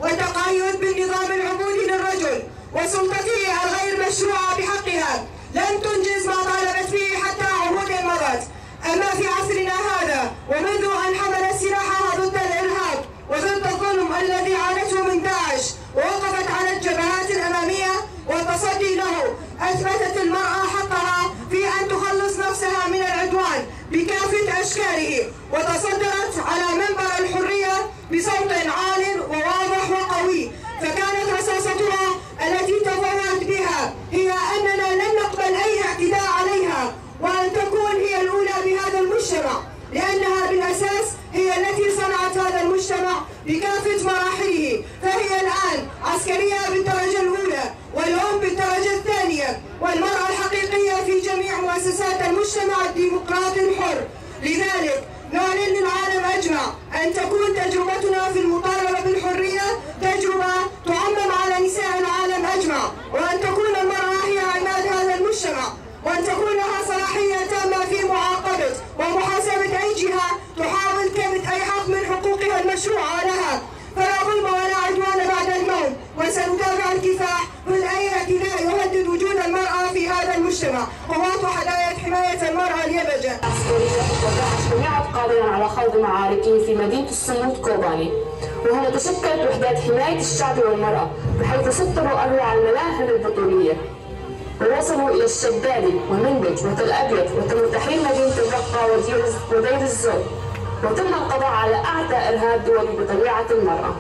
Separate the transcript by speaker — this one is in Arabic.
Speaker 1: وتقيد بالنظام العبودي للرجل وسلطته الغير مشروعة بحقها لن تنجز ما طالبت به حتى عهود مضت. أما في عصرنا هذا ومنذ أن حملت سلاحها ضد الإرهاب وضد الظلم الذي عانته من داعش ووقفت على الجبهات الأمامية والتصدي له، أثبتت المرأة حقها في أن تخلص نفسها من العدوان بكافة أشكاله، وتصدرت على منبر الحرية بصوت عال وواضح وقوي. فكانت رصاصتها التي تفوهت بها هي أننا لن نقبل أي اعتداء عليها، وأن تكون هي الأولى بهذا المجتمع، لأنها بالأساس هي التي صنعت هذا المجتمع بكافة مراحله. فهي الآن عسكرية بالدرجة الأولى والأم بالدرجة الثانية، والمرأة الحقيقية في جميع مؤسسات المجتمع الديمقراطي الحر. لذلك نعلن للعالم أجمع أن تكون تجربتنا في المطالبة بالحرية تجربة تعمم على نساء العالم أجمع، وأن تكون المرأة هي عماد هذا المجتمع، وأن تكون لها صلاحية تامة في معاقبة ومحاسبة أي جهة تحاول كبت أي حق من حقوقها المشروعة لها. فلا ظلم ولا عدوان بعد الموت، وسنتابع الكفاح ضد أي اعتداء يهدد وجود المرأة في هذا المجتمع. قوات وحداية حماية المرأة اليبجة
Speaker 2: عسكرية وضعت جميع قادرا على خوض معارك في مدينة الصمود كوباني، وهنا تشكلت وحدات حماية الشعب والمرأة بحيث سطروا أروع الملاحم البطولية ووصلوا إلى الشدادي ومنبج وتل أبيض، وتم تحرير مدينة الرقة ودير الزور، وتم القضاء على أعتى إرهاب دولي بطبيعة المرأة.